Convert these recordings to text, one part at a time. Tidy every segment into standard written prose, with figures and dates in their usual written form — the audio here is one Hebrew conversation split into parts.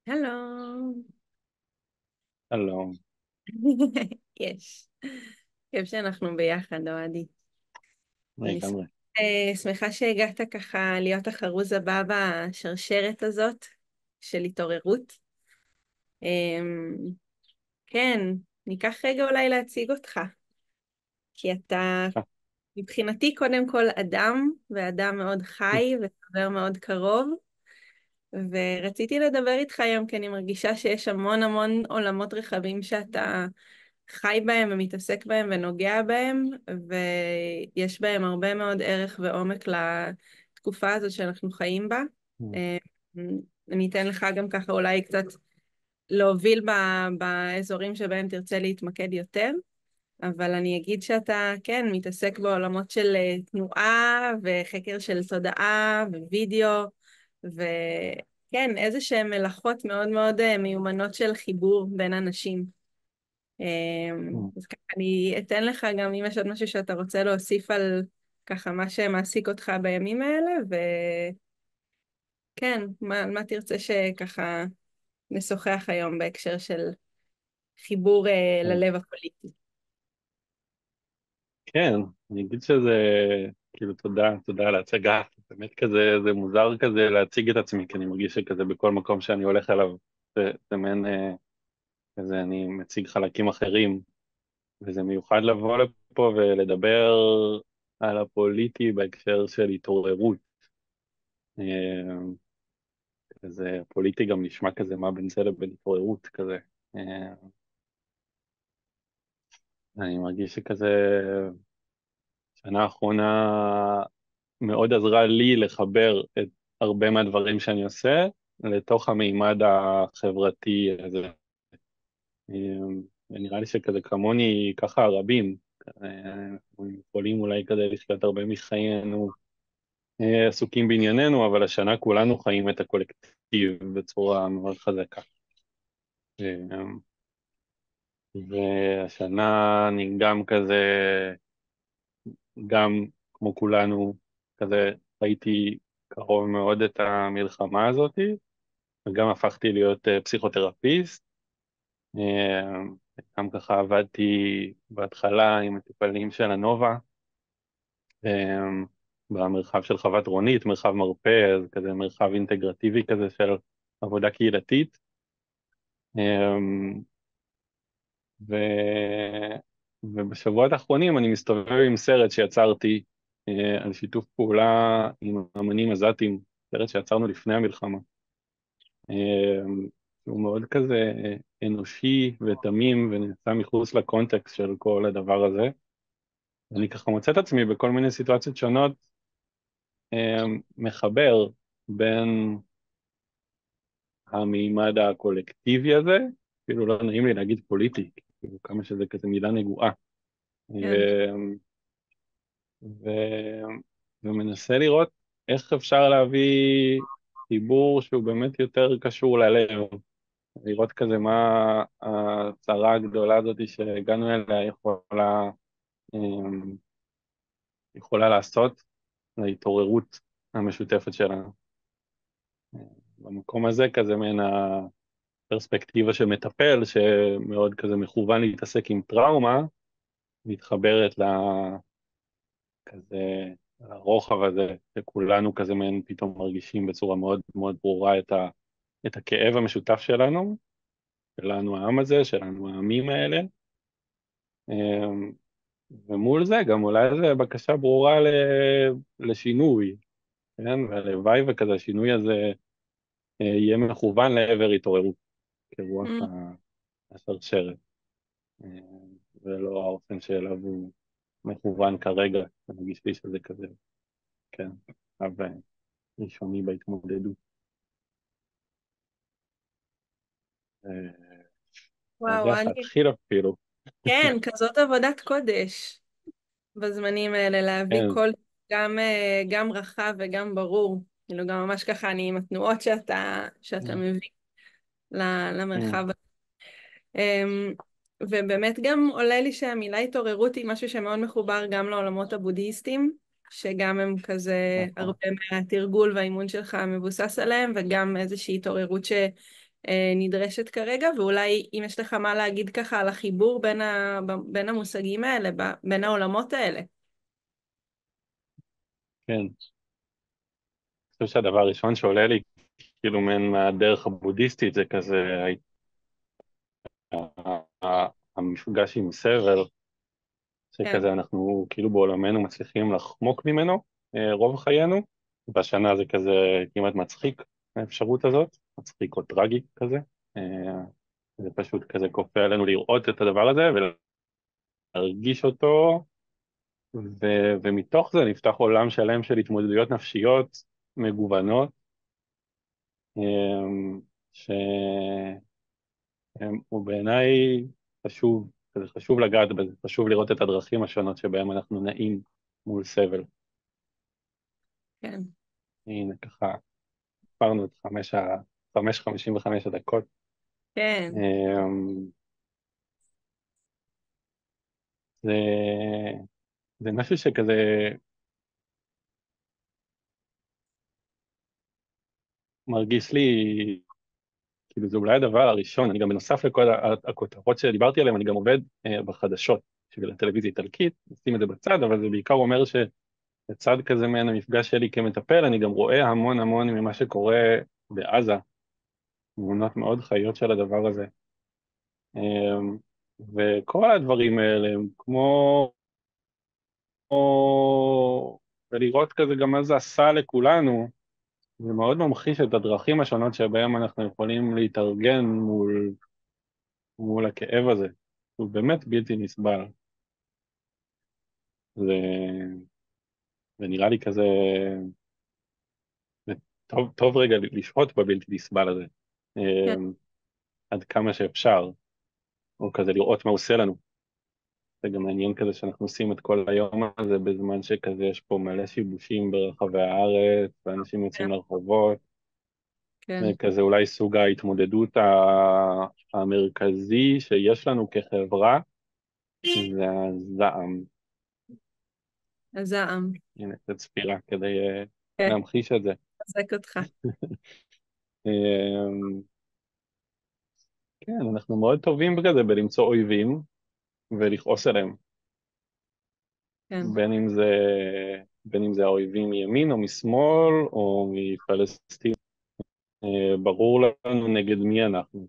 שלום. שלום, יש. כיף שאנחנו ביחד, אוהדי. אני לגמרי. שמחה שהגעת ככה להיות החרוז הבא בשרשרת הזאת של התעוררות. אמ, כן, ניקח רגע אולי להציג אותך, כי אתה מבחינתי קודם כל אדם, ואדם מאוד חי וחבר מאוד קרוב, ורציתי לדבר איתך היום כי אני מרגישה שיש המון המון עולמות רחבים שאתה חי בהם ומתעסק בהם ונוגע בהם, ויש בהם הרבה מאוד ערך ועומק לתקופה הזאת שאנחנו חיים בה. אה, אני אתן לך גם ככה אולי קצת להוביל באזורים שבהם תרצה להתמקד יותר, אבל אני אגיד שאתה, כן, מתעסק בעולמות של תנועה וחקר של תודעה ווידאו, וכן, איזה שהן מלאכות מאוד מאוד מיומנות של חיבור בין אנשים. אז ככה אני אתן לך גם אם יש עוד משהו שאתה רוצה להוסיף על ככה מה שמעסיק אותך בימים האלה, וכן, מה תרצה שככה נשוחח היום בהקשר של חיבור ללב הפוליטי. כן, אני אגיד שזה, כאילו, תודה על ההצגה. באמת כזה, זה מוזר כזה להציג את עצמי, כי אני מרגיש שכזה בכל מקום שאני הולך אליו, זה מעין, כזה אני מציג חלקים אחרים, וזה מיוחד לבוא לפה ולדבר על הפוליטי בהקשר של התעוררות. אה, כזה, פוליטי גם נשמע כזה, מה בין זה לבין התעוררות כזה. אה, אני מרגיש שכזה, שנה האחרונה מאוד עזרה לי לחבר את הרבה מהדברים שאני עושה לתוך המימד החברתי הזה. ונראה לי שכזה כמוני, ככה רבים, אנחנו יכולים אולי כזה לחיות הרבה מחיינו עסוקים בענייננו, אבל השנה כולנו חיים את הקולקטיב בצורה מאוד חזקה. והשנה אני גם כזה, גם כמו כולנו, כזה ראיתי קרוב מאוד את המלחמה הזאת, וגם הפכתי להיות פסיכותרפיסט. אה, גם ככה עבדתי בהתחלה עם מטופלים של הנובה, אה, במרחב של חוות רונית, מרחב מרפא, אז כזה מרחב אינטגרטיבי כזה של עבודה קהילתית. אה, ו... ובשבועות האחרונים אני מסתובב עם סרט שיצרתי על שיתוף פעולה עם אמנים עזתים, סרט שיצרנו לפני המלחמה. הוא מאוד כזה אנושי ותמים ונמצא מחוץ לקונטקסט של כל הדבר הזה. אני ככה מוצא את עצמי בכל מיני סיטואציות שונות מחבר בין המימד הקולקטיבי הזה, כאילו לא נעים לי להגיד פוליטי, כאילו כמה שזה כזה מילה נגועה, כן, ו... ומנסה לראות איך אפשר להביא חיבור שהוא באמת יותר קשור ללב, לראות כזה מה הצרה הגדולה הזאת שהגענו אליה אמ, יכולה לעשות להתעוררות המשותפת שלנו. במקום הזה כזה מעין הפרספקטיבה של מטפל שמאוד כזה מכוון להתעסק עם טראומה, מתחברת כזה הרוחב הזה, שכולנו כזה מעין פתאום מרגישים בצורה מאוד מאוד ברורה את הכאב המשותף שלנו, שלנו העם הזה, שלנו העמים האלה, ומול זה גם אולי איזו בקשה ברורה לשינוי, כן? והלוואי וכזה השינוי הזה יהיה מכוון לעבר התעוררות כרוח mm, השרשרת, אה, ולא האופן שאליו הוא מכוון כרגע, אני מרגיש לי שזה כזה, כן, אבל ראשוני בהתמודדות. לא יודע וואו, איך להתחיל אפילו. כן, כזאת עבודת קודש בזמנים האלה, להביא כן, קול גם, גם רחב וגם ברור, כאילו גם ממש ככה אני עם התנועות שאתה מביא למרחב. אמ, ובאמת גם עולה לי שהמילה התעוררות היא משהו שמאוד מחובר גם לעולמות הבודהיסטיים, שגם הם כזה נכון, הרבה מהתרגול והאימון שלך מבוסס עליהם, וגם איזושהי התעוררות נדרשת כרגע, ואולי אם יש לך מה להגיד ככה על החיבור בין המושגים האלה, בין העולמות האלה. כן. אני חושב שהדבר הראשון שעולה לי, כאילו מעין מהדרך הבודהיסטית, זה כזה המפגש עם סבל, כן, שכזה אנחנו כאילו בעולמנו מצליחים לחמוק ממנו רוב חיינו, בשנה זה כזה כמעט מצחיק, האפשרות הזאת, מצחיק או טרגי כזה. אה, זה פשוט כזה כופה עלינו לראות את הדבר הזה ולהרגיש אותו, ומתוך זה נפתח עולם שלם של התמודדויות נפשיות מגוונות, אה, שהוא בעיניי חשוב, זה חשוב לגעת בזה, חשוב לראות את הדרכים השונות שבהם אנחנו נעים מול סבל. כן, הנה ככה, עברנו את 5:55 הדקות. כן, אמ, זה, זה משהו שכזה מרגיש לי, כאילו זה אולי הדבר הראשון, אני גם בנוסף לכל הכותרות שדיברתי עליהן, אני גם עובד בחדשות של הטלוויזיה האיטלקית, נשים את זה בצד, אבל זה בעיקר אומר שלצד כזה מעין המפגש שלי כמטפל, אני גם רואה המון המון ממה שקורה בעזה, תמונות מאוד חיות של הדבר הזה. וכל הדברים האלה הם ולראות כזה גם מה זה עשה לכולנו, זה מאוד ממחיש את הדרכים השונות שבהם אנחנו יכולים להתארגן מול הכאב הזה. הוא באמת בלתי נסבל. זה, זה נראה לי כזה, טוב רגע לשהות בבלתי נסבל הזה, כן, עד כמה שאפשר, או כזה לראות מה הוא עושה לנו. זה גם מעניין כזה שאנחנו עושים את כל היום הזה בזמן שכזה יש פה מלא שיבושים ברחבי הארץ, ואנשים כן, יוצאים לרחובות, כן. וכזה אולי סוג ההתמודדות המרכזי שיש לנו כחברה, זה הזעם. הזעם. הנה, קצת ספירה כדי כן, להמחיש את זה. מחזק אותך. אמ, כן, אנחנו מאוד טובים בזה בלמצוא אויבים ולכעוס עליהם, כן, בין אם זה, בין אם זה האויבים מימין או משמאל או מפלסטין. ברור לנו נגד מי אנחנו,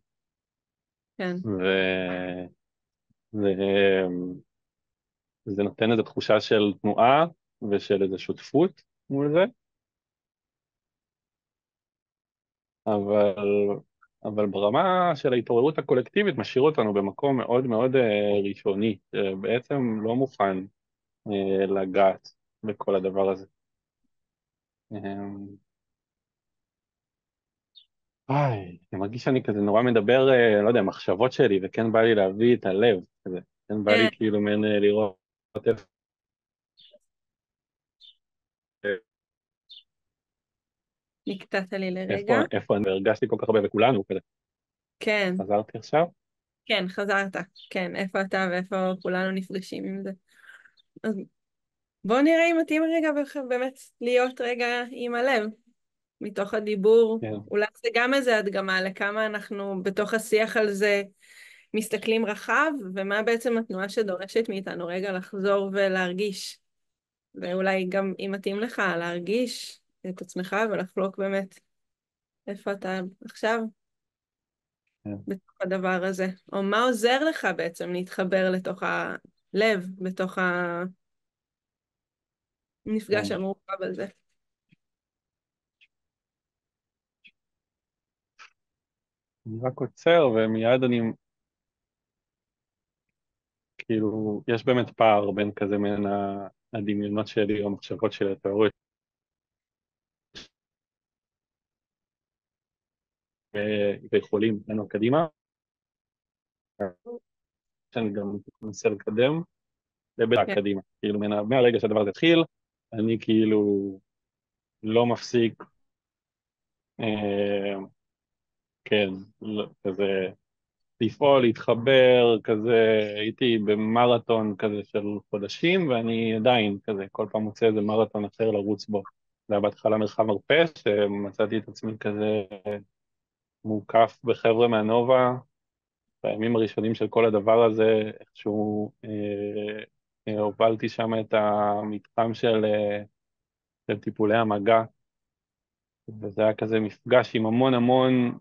כן, וזה זה נותן איזו תחושה של תנועה ושל איזו שותפות מול זה, אבל, אבל ברמה של ההתעוררות הקולקטיבית משאיר אותנו במקום מאוד מאוד ראשוני, בעצם לא מוכן לגעת בכל הדבר הזה. אני מרגיש שאני כזה נורא מדבר, לא יודע, מחשבות שלי, וכן בא לי להביא את הלב, כזה, כן בא כן. לי כאילו מעין לראות נקטעת לי לרגע. איפה אני הרגשתי כל כך הרבה בכולנו, כזה, כן, חזרתי עכשיו. כן, חזרת. כן, איפה אתה ואיפה כולנו נפגשים עם זה. אז בוא נראה אם מתאים רגע באמת להיות רגע עם הלב, מתוך הדיבור. כן, אולי זה גם איזה הדגמה לכמה אנחנו בתוך השיח על זה מסתכלים רחב, ומה בעצם התנועה שדורשת מאיתנו רגע לחזור ולהרגיש. ואולי גם אם מתאים לך להרגיש את עצמך ולחלוק באמת איפה אתה עכשיו כן, בתוך הדבר הזה, או מה עוזר לך בעצם להתחבר לתוך הלב, בתוך המפגש כן. המורכב הזה. אני רק עוצר ומיד אני, כאילו, יש באמת פער בין כזה בין הדמיונות שלי או המחשבות שלי, התיאוריות, ויכולים לנו קדימה, שאני גם מנסה לקדם, לבין כן, הקדימה. כאילו, מהרגע שהדבר הזה התחיל, אני כאילו לא מפסיק, אה, כן, כזה לפעול, להתחבר, כזה, הייתי במרתון כזה של חודשים, ואני עדיין כזה, כל פעם מוצא איזה מרתון אחר לרוץ בו. זה היה בהתחלה מרחב מרפא, שמצאתי את עצמי כזה מוקף בחבר'ה מהנובה, בימים הראשונים של כל הדבר הזה, איכשהו הובלתי שם את המתחם של טיפולי המגע, וזה היה כזה מפגש עם המון המון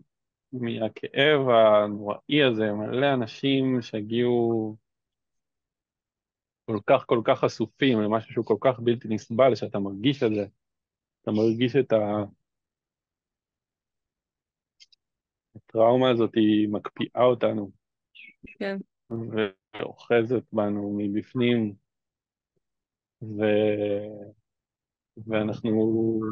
מהכאב הנוראי הזה, מלא אנשים שהגיעו כל כך חשופים למשהו שהוא כל כך בלתי נסבל, שאתה מרגיש את זה, אתה מרגיש את הטראומה הזאת, היא מקפיאה אותנו, כן, ואוחזת בנו מבפנים, ו... ואנחנו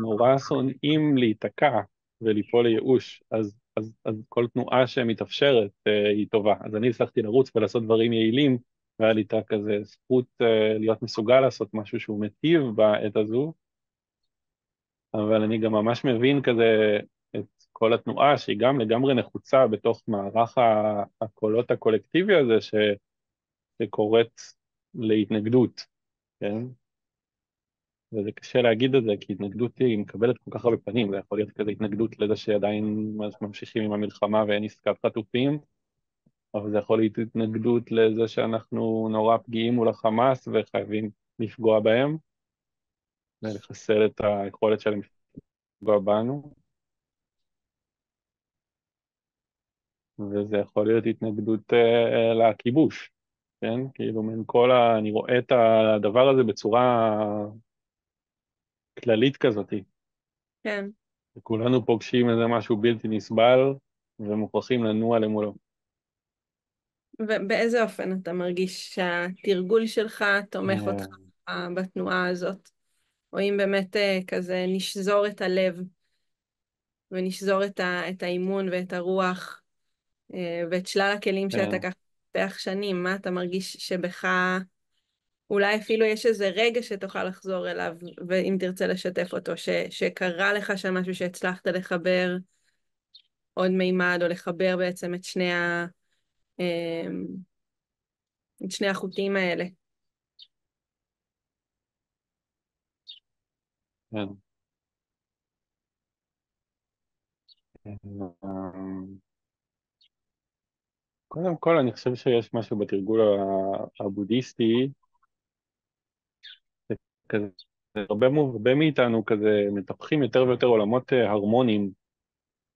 נורא שונאים להיתקע וליפול לייאוש, אז כל תנועה שמתאפשרת היא טובה. אז אני הצלחתי לרוץ ולעשות דברים יעילים, והיה לי את כזה זכות להיות מסוגל לעשות משהו שהוא מיטיב בעת הזו, אבל אני גם ממש מבין כזה את כל התנועה שהיא גם לגמרי נחוצה בתוך מערך הקולות הקולקטיבי הזה שקוראת להתנגדות, כן? וזה קשה להגיד את זה, כי התנגדות היא מקבלת כל כך הרבה פנים, זה יכול להיות כזה התנגדות לזה שעדיין ממשיכים עם המלחמה ואין עסקת חטופים, אבל זה יכול להיות התנגדות לזה שאנחנו נורא פגיעים מול החמאס וחייבים לפגוע בהם, ולחסל את היכולת שלהם לפגוע בנו, וזה יכול להיות התנגדות לכיבוש, כן? כאילו אני רואה את הדבר הזה בצורה כללית כזאת, כן. וכולנו פוגשים איזה משהו בלתי נסבל ומוכרחים לנוע למולו. ובאיזה אופן אתה מרגיש שהתרגול שלך תומך אותך אה, בתנועה הזאת? או אם באמת כזה נשזור את הלב ונשזור את האימון ואת הרוח ואת שלל הכלים שאתה כן, ככה פתח שנים, מה אתה מרגיש שבך אולי אפילו יש איזה רגע שתוכל לחזור אליו, ואם תרצה לשתף אותו, שקרה לך שם משהו שהצלחת לחבר עוד מימד, או לחבר בעצם אמ, את שני החוטים האלה. כן. אה, קודם כל, אני חושב שיש משהו בתרגול הבודהיסטי, כזה, הרבה מאיתנו כזה מטפחים יותר ויותר עולמות הרמוניים,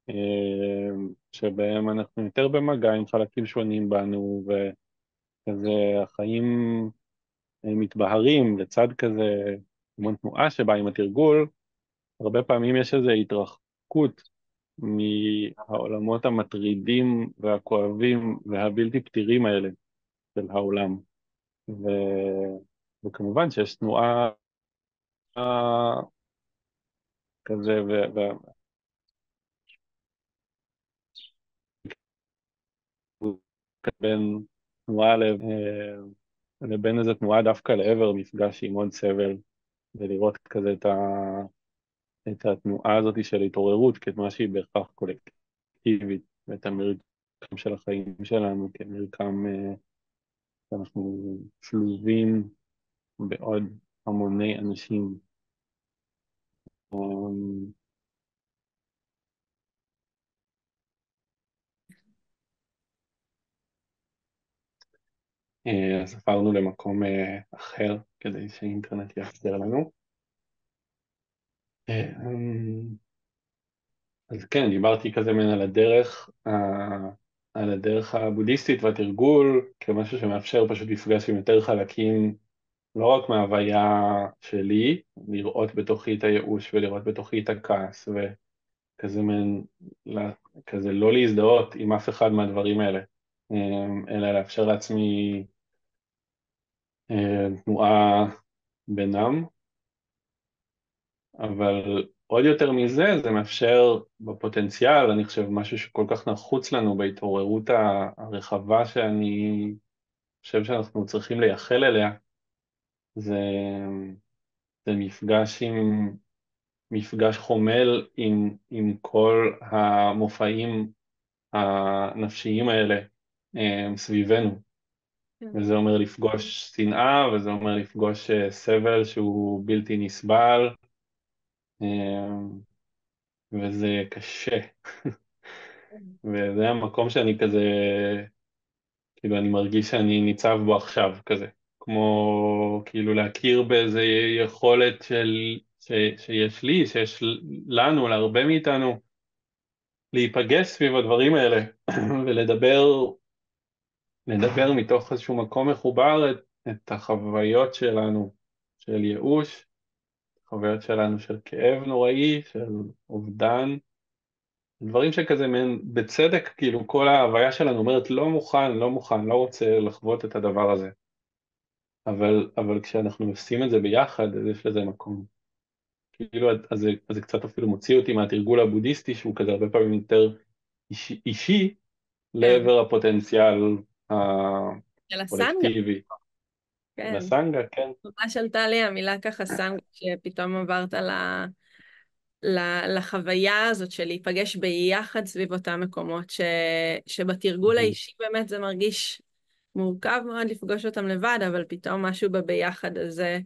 אה, שבהם אנחנו יותר במגע עם חלקים שונים בנו, וכזה החיים מתבהרים לצד כזה המון תנועה שבאה עם התרגול. הרבה פעמים יש איזו התרחקות מהעולמות המטרידים והכואבים והבלתי פתירים האלה של העולם. ו... וכמובן שיש תנועה כזה בין תנועה לבין איזו תנועה דווקא לעבר מפגש עם עוד סבל, ולראות כזה את התנועה הזאת של התעוררות כתנועה שהיא בהכרח קולקטיבית, ואת המרקם של החיים שלנו כמרקם שאנחנו שלובים בעוד המוני אנשים. אמ, אז עברנו למקום אחר כדי שהאינטרנט יאפשר לנו. אמ, אז כן, דיברתי כזה מן על הדרך הבודהיסטית והתרגול כמשהו שמאפשר פשוט מפגש עם יותר חלקים, לא רק מההוויה שלי, לראות בתוכי את הייאוש ולראות בתוכי את הכעס, וכזה כזה לא להזדהות עם אף אחד מהדברים האלה, אלא לאפשר לעצמי תנועה בינם. אבל עוד יותר מזה, זה מאפשר בפוטנציאל, אני חושב, משהו שכל כך נחוץ לנו בהתעוררות הרחבה שאני חושב שאנחנו צריכים לייחל אליה, זה, זה מפגש חומל עם כל המופעים הנפשיים האלה סביבנו. כן. וזה אומר לפגוש שנאה, וזה אומר לפגוש סבל שהוא בלתי נסבל, וזה קשה. וזה המקום שאני כזה, כאילו אני מרגיש שאני ניצב בו עכשיו כזה, כמו כאילו להכיר באיזה יכולת שיש לי, שיש לנו, להרבה מאיתנו, להיפגש סביב הדברים האלה לדבר מתוך איזשהו מקום מחובר את החוויות שלנו של ייאוש, חוויות שלנו של כאב נוראי, של אובדן, דברים שכזה מעין בצדק, כאילו כל ההוויה שלנו אומרת לא מוכן, לא מוכן, לא רוצה לחוות את הדבר הזה. אבל כשאנחנו עושים את זה ביחד, אז יש לזה מקום. כאילו, אז זה קצת אפילו מוציא אותי מהתרגול הבודהיסטי, שהוא כזה הרבה פעמים יותר אישי כן, לעבר הפוטנציאל של הסנגה, הקולקטיבי. כן. לסנגה, כן. ממש עלתה לי המילה ככה סנגה, שפתאום עברת לחוויה הזאת של להיפגש ביחד סביב אותם מקומות, שבתרגול מהמם. האישי באמת זה מרגיש מורכב מאוד לפגוש אותם לבד, אבל פתאום משהו בביחד הזה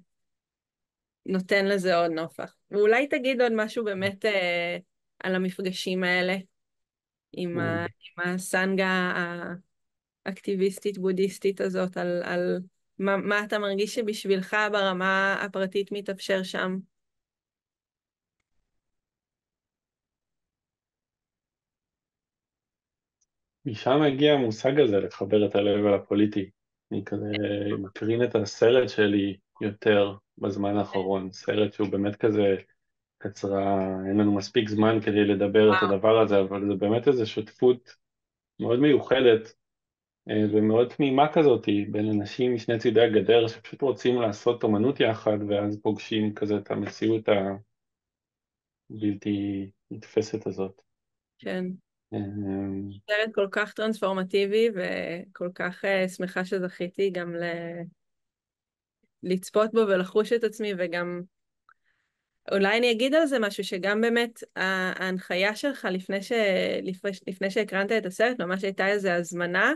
נותן לזה עוד נופח. ואולי תגיד עוד משהו באמת על המפגשים האלה עם הסנגה האקטיביסטית בודהיסטית הזאת, על מה אתה מרגיש שבשבילך ברמה הפרטית מתאפשר שם. משם הגיע המושג הזה לחבר את הלב אל הפוליטי. אני כזה מקרין את הסרט שלי יותר בזמן האחרון, סרט שהוא באמת כזה קצרה, אין לנו מספיק זמן כדי לדבר את הדבר הזה, אבל זה באמת איזו שותפות מאוד מיוחדת ומאוד תמימה כזאת בין אנשים משני צידי הגדר שפשוט רוצים לעשות אומנות יחד ואז פוגשים כזה את המציאות הבלתי נתפסת הזאת. כן. אה, סרט כל כך טרנספורמטיבי וכל כך שמחה שזכיתי גם לצפות בו ולחוש את עצמי וגם אולי אני אגיד על זה משהו שגם באמת ההנחיה שלך לפני שהקרנת את הסרט ממש הייתה איזו הזמנה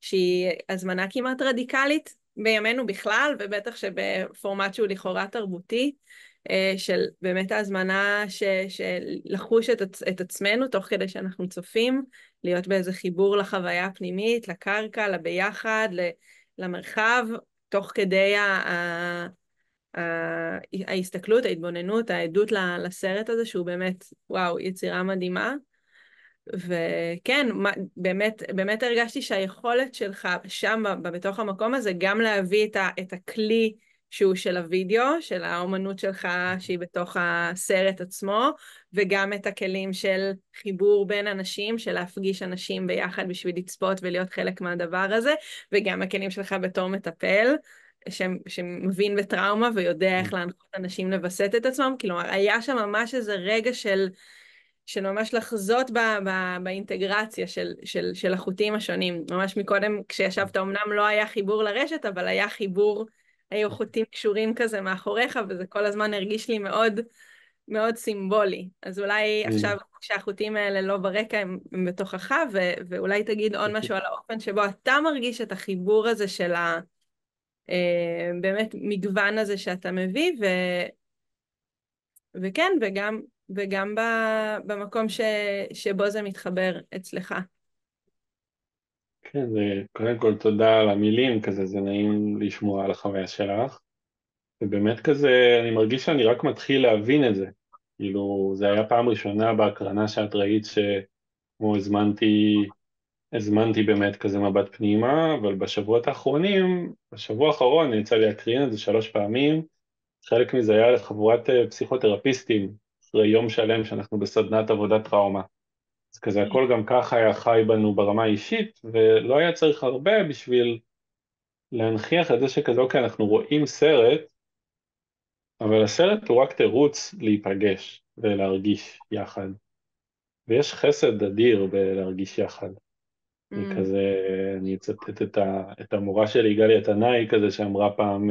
שהיא הזמנה כמעט רדיקלית בימינו בכלל ובטח שבפורמט שהוא לכאורה תרבותי של באמת ההזמנה של לחוש את עצמנו תוך כדי שאנחנו צופים, להיות באיזה חיבור לחוויה הפנימית, לקרקע, לביחד, למרחב, תוך כדי ההסתכלות, ההתבוננות, העדות לסרט הזה, שהוא באמת, וואו, יצירה מדהימה. וכן, באמת הרגשתי שהיכולת שלך שם, בתוך המקום הזה, גם להביא את הכלי שהוא של הוידאו, של האומנות שלך שהיא בתוך הסרט עצמו, וגם את הכלים של חיבור בין אנשים, של להפגיש אנשים ביחד בשביל לצפות ולהיות חלק מהדבר הזה, וגם הכלים שלך בתור מטפל. שמבין בטראומה ויודע איך להנחות אנשים לווסת את עצמם, כלומר היה שם ממש איזה רגע של ממש לחזות באינטגרציה של החוטים השונים. ממש מקודם כשישבת אמנם לא היה חיבור לרשת, אבל היה חיבור, היו חוטים קשורים כזה מאחוריך, וזה כל הזמן הרגיש לי מאוד מאוד סימבולי. אז אולי עכשיו כשהחוטים האלה לא ברקע הם בתוכך, ואולי תגיד עוד משהו על האופן שבו אתה מרגיש את החיבור הזה של באמת מגוון הזה שאתה מביא, וכן, וגם במקום שבו זה מתחבר אצלך. כן, זה, קודם כל תודה על המילים, כזה זה נעים לשמוע על החוויה שלך, ובאמת כזה אני מרגיש שאני רק מתחיל להבין את זה, כאילו זה היה פעם ראשונה בהקרנה שאת ראית שכמו הזמנתי באמת כזה מבט פנימה, אבל בשבועות האחרונים, בשבוע האחרון יצא לי להקרין את זה 3 פעמים, חלק מזה היה לחבורת פסיכותרפיסטים, אחרי יום שלם שאנחנו בסדנת עבודת טראומה. אז כזה הכל גם ככה היה חי בנו ברמה האישית, ולא היה צריך הרבה בשביל להנכיח את זה שכזה, אוקיי, אנחנו רואים סרט, אבל הסרט הוא רק תירוץ להיפגש ולהרגיש יחד. ויש חסד אדיר בלהרגיש יחד. אני Mm, כזה, אני אצטט את המורה שלי, גלי התנאי, כזה שאמרה פעם,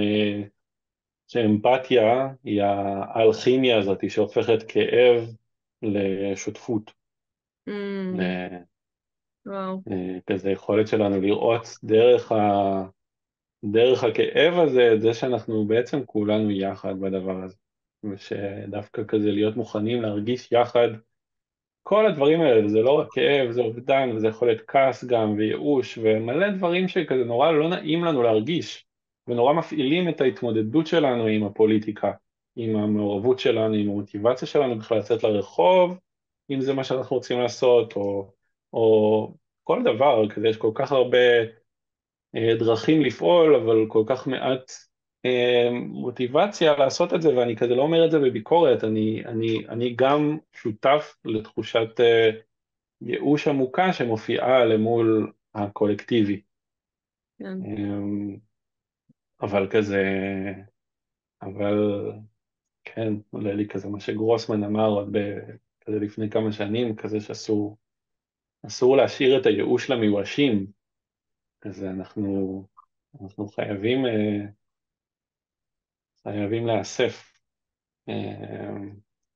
שאמפתיה היא האלכימיה הזאת שהופכת כאב לשותפות. mm, וואו. כזה יכולת שלנו לראות דרך הכאב הזה, את זה שאנחנו בעצם כולנו יחד בדבר הזה. ושדווקא כזה להיות מוכנים להרגיש יחד כל הדברים האלה, זה לא רק כאב, זה אובדן, וזה יכול להיות כעס גם, וייאוש, ומלא דברים שכזה נורא לא נעים לנו להרגיש, ונורא מפעילים את ההתמודדות שלנו עם הפוליטיקה, עם המעורבות שלנו, עם המוטיבציה שלנו בכלל לצאת לרחוב, אם זה מה שאנחנו רוצים לעשות, או כל דבר, כזה יש כל כך הרבה דרכים לפעול, אבל כל כך מעט מוטיבציה לעשות את זה, ואני כזה לא אומר את זה בביקורת, אני גם שותף לתחושת ייאוש עמוקה שמופיעה למול הקולקטיבי. כן, אמ, אבל כזה, אבל כן, עולה לי כזה מה שגרוסמן אמר עוד כזה לפני כמה שנים, כזה אסור להשאיר את הייאוש למיואשים, כזה אנחנו חייבים להיאסף.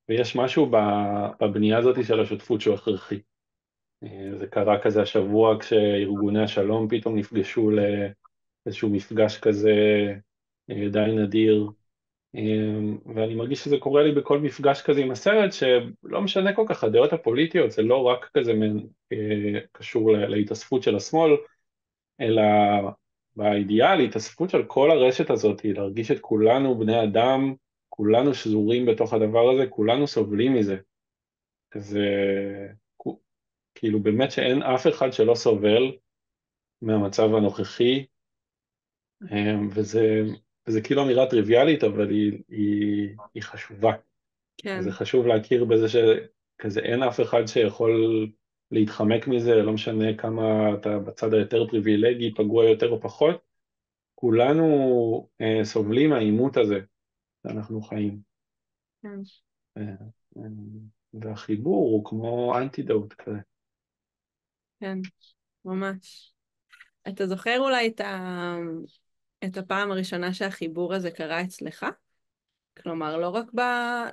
ויש משהו בבנייה הזאת של השותפות שהוא הכרחי. זה קרה כזה השבוע כשארגוני השלום פתאום נפגשו לאיזשהו מפגש כזה די נדיר, ואני מרגיש שזה קורה לי בכל מפגש כזה עם הסרט, שלא משנה כל כך הדעות הפוליטיות, זה לא רק כזה קשור להתאספות של השמאל, אלא באידיאל, התאספות של כל הרשת הזאת, היא להרגיש את כולנו בני אדם, כולנו שזורים בתוך הדבר הזה, כולנו סובלים מזה. זה כאילו באמת שאין אף אחד שלא סובל מהמצב הנוכחי, וזה כאילו אמירה טריוויאלית, אבל היא חשובה. כן, זה חשוב להכיר בזה שכזה אין אף אחד שיכול להתחמק מזה, לא משנה כמה אתה בצד היותר פריבילגי, פגוע יותר או פחות, כולנו סובלים מהעימות הזה שאנחנו חיים. כן, אה, אה, והחיבור הוא כמו אנטידוט כזה. כן, ממש. אתה זוכר אולי את הפעם הראשונה שהחיבור הזה קרה אצלך? כלומר,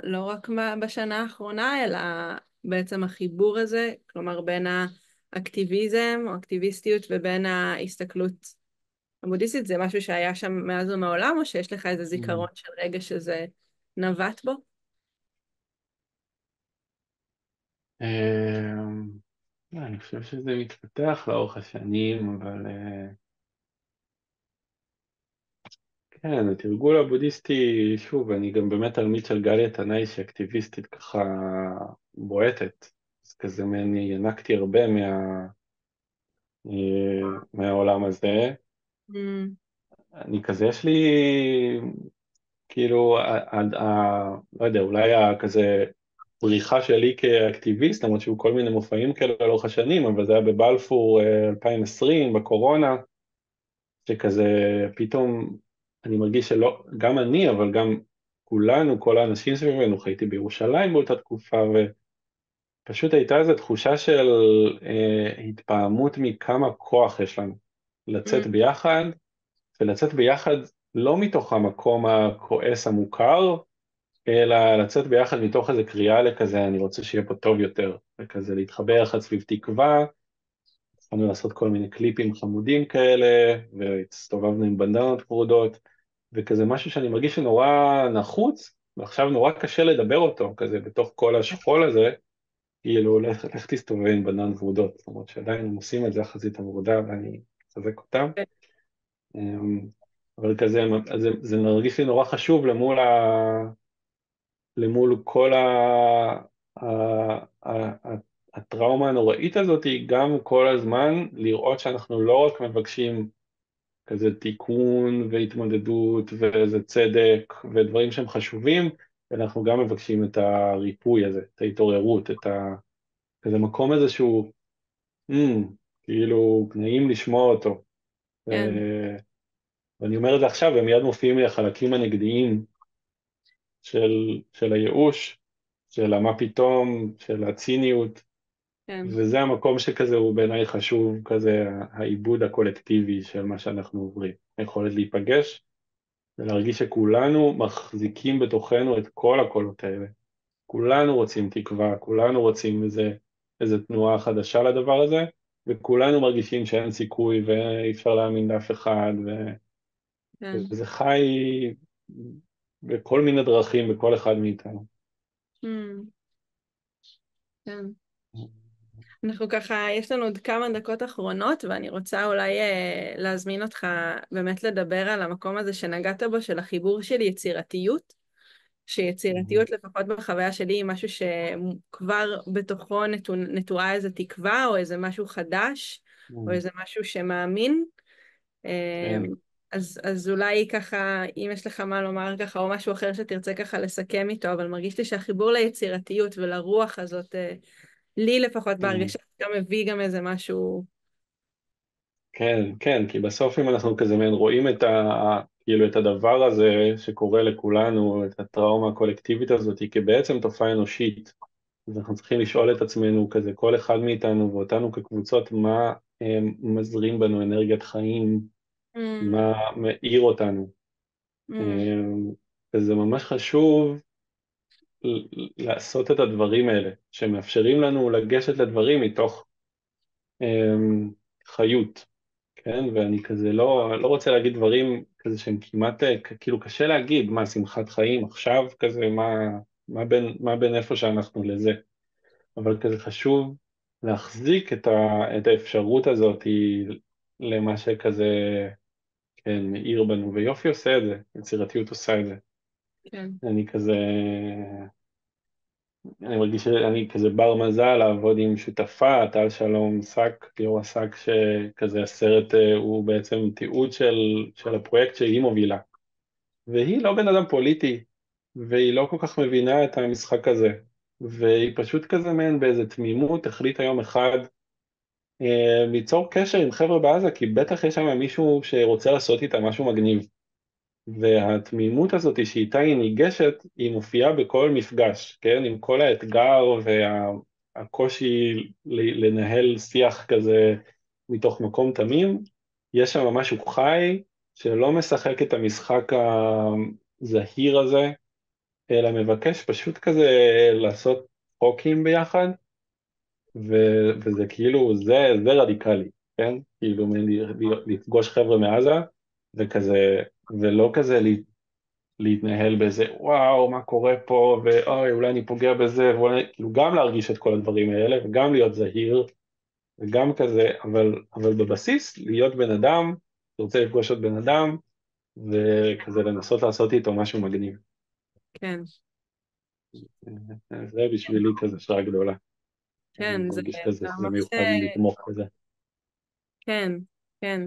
לא רק בשנה האחרונה, אלא בעצם החיבור הזה, כלומר, בין האקטיביזם או אקטיביסטיות ובין ההסתכלות הבודהיסטית, זה משהו שהיה שם מאז ומעולם, או שיש לך איזה Mm. זיכרון של רגע שזה נבט בו? אה, אני חושב שזה מתפתח לאורך השנים, אבל כן, התרגול הבודהיסטי, שוב, אני גם באמת תלמיד של גליה תנאי שהיא אקטיביסטית ככה בועטת, אז כזה ינקתי הרבה מהעולם הזה. Mm, אני כזה, יש לי כאילו, לא יודע, אולי כזה בריחה שלי כאקטיביסט, למרות שהיו כל מיני מופעים כאלה לאורך השנים, אבל זה היה בבלפור 2020, בקורונה, שכזה פתאום אני מרגיש שלא, גם אני, אבל גם כולנו, כל האנשים סביבנו, חייתי בירושלים באותה תקופה, ופשוט הייתה איזו תחושה של התפעמות מכמה כוח יש לנו לצאת mm, ביחד, ולצאת ביחד לא מתוך המקום הכועס המוכר, אלא לצאת ביחד מתוך איזו קריאה לכזה, אני רוצה שיהיה פה טוב יותר, וכזה להתחבר יחד סביב תקווה, התחלנו לעשות כל מיני קליפים חמודים כאלה, והסתובבנו עם בנדנות ורודות, וכזה משהו שאני מרגיש שנורא נחוץ, ועכשיו נורא קשה לדבר אותו, כזה בתוך כל השכול הזה, כאילו לך תסתובב עם בנדנות ורודות, זאת אומרת שעדיין הם עושים את זה החזית הוורודה, ואני מחזק אותם, אמ, אבל כזה, זה מרגיש לי נורא חשוב למול כל ה, ה, הטראומה הנוראית הזאת, היא גם כל הזמן לראות שאנחנו לא רק מבקשים כזה תיקון והתמודדות ואיזה צדק ודברים שהם חשובים, אלא אנחנו גם מבקשים את הריפוי הזה, את ההתעוררות, כזה מקום הזה שהוא, "מ, כאילו, נעים לשמוע אותו." כן, ו- ואני אומר את זה עכשיו, ומיד מופיעים לי החלקים הנגדיים של הייאוש, של המה פתאום, של הציניות, כן, וזה המקום שכזה הוא בעיניי חשוב, כזה העיבוד הקולקטיבי של מה שאנחנו עוברים. היכולת להיפגש ולהרגיש שכולנו מחזיקים בתוכנו את כל הקולות האלה. כולנו רוצים תקווה, כולנו רוצים איזה תנועה חדשה לדבר הזה, וכולנו מרגישים שאין סיכוי ואי אפשר להאמין לאף אחד, כן, וזה חי בכל מיני דרכים בכל אחד מאיתנו. mm, כן. אנחנו ככה, יש לנו עוד כמה דקות אחרונות, ואני רוצה אולי להזמין אותך באמת לדבר על המקום הזה שנגעת בו, של החיבור של יצירתיות, Mhm. שיצירתיות לפחות בחוויה שלי היא משהו שכבר בתוכו נטועה איזה תקווה, או איזה משהו חדש, או Mhm. איזה משהו שמאמין. כן, אז אולי ככה, אם יש לך מה לומר ככה, או משהו אחר שתרצה ככה לסכם איתו, אבל מרגיש לי שהחיבור ליצירתיות ולרוח הזאת, לי לפחות כן, בהרגשה, גם מביא גם איזה משהו. כן, כן, כי בסוף אם אנחנו כזה מעין רואים כאילו את הדבר הזה שקורה לכולנו, את הטראומה הקולקטיבית הזאת, כבעצם תופעה אנושית, אז אנחנו צריכים לשאול את עצמנו כזה, כל אחד מאיתנו ואותנו כקבוצות, מה מזרים בנו אנרגיית חיים, Mm, מה מאיר אותנו. mm, אמ, וזה ממש חשוב לעשות את הדברים האלה, שמאפשרים לנו לגשת לדברים מתוך חיות, כן? ואני כזה לא רוצה להגיד דברים כזה שהם כמעט, כאילו קשה להגיד, מה, שמחת חיים עכשיו כזה, מה בין איפה שאנחנו לזה, אבל כזה חשוב להחזיק את האפשרות הזאת למה שכזה, כן, מאיר בנו, ויופי עושה את זה, יצירתיות עושה את זה. כן, אני כזה, אני מרגיש שאני כזה בר מזל לעבוד עם שותפה, טל שלום שק, ליאורה שק, שכזה הסרט הוא בעצם תיעוד של הפרויקט שהיא מובילה. והיא לא בן אדם פוליטי, והיא לא כל כך מבינה את המשחק הזה. והיא פשוט כזה מעין באיזה תמימות החליטה יום אחד ליצור קשר עם חבר'ה בעזה, כי בטח יש שם מישהו שרוצה לעשות איתה משהו מגניב. והתמימות הזאת שאיתה היא ניגשת, היא מופיעה בכל מפגש, כן? עם כל האתגר והקושי לנהל שיח כזה מתוך מקום תמים, יש שם משהו חי שלא משחק את המשחק הזהיר הזה, אלא מבקש פשוט כזה לעשות חוקים ביחד, וזה כאילו, זה רדיקלי, כן? כאילו לפגוש חבר'ה מעזה, וכזה, ולא כזה להתנהל באיזה וואו מה קורה פה ואוי אולי אני פוגע בזה ואולי כאילו גם להרגיש את כל הדברים האלה וגם להיות זהיר וגם כזה אבל בבסיס להיות בן אדם שרוצה לפגוש עוד בן אדם וכזה לנסות לעשות איתו משהו מגניב. כן, זה בשבילי כזה שעה גדולה. אני כן, מרגיש זה כזה שזה ממש, מיוחד לתמוך בזה. כן, כן,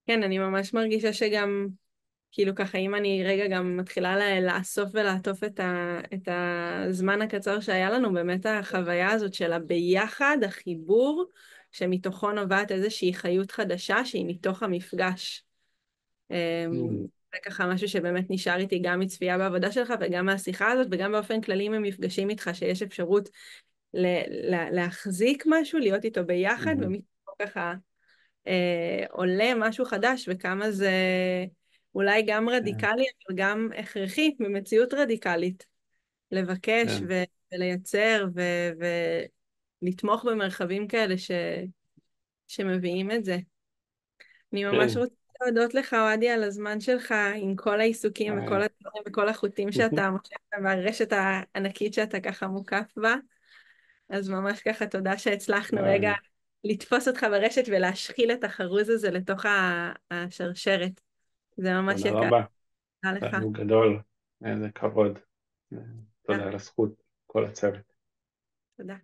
כן, אני ממש מרגישה שגם, כאילו ככה, אם אני רגע גם מתחילה לאסוף ולעטוף את הזמן הקצר שהיה לנו, באמת החוויה הזאת של הביחד, החיבור, שמתוכו נובעת איזושהי חיות חדשה שהיא מתוך המפגש. Mm, זה ככה משהו שבאמת נשאר איתי גם מצפייה בעבודה שלך וגם מהשיחה הזאת וגם באופן כללי ממפגשים איתך שיש אפשרות להחזיק משהו, להיות איתו ביחד mhm, ומתוכו ככה עולה משהו חדש וכמה זה אולי גם כן, רדיקלי אבל גם הכרחי במציאות רדיקלית לבקש כן, ולייצר ולתמוך במרחבים כאלה שמביאים את זה. אני ממש כן, רוצה להודות לך, אוהדי, על הזמן שלך, עם כל העיסוקים וכל היי. הדברים וכל החוטים שאתה מושך והרשת הענקית שאתה ככה מוקף בה. אז ממש ככה תודה שהצלחנו רגע היי. לתפוס אותך ברשת ולהשחיל את החרוז הזה לתוך השרשרת. זה ממש תודה יקר. רבה, תודה לך. תענוג גדול, איזה כבוד. תודה על הזכות, כל הצוות. תודה.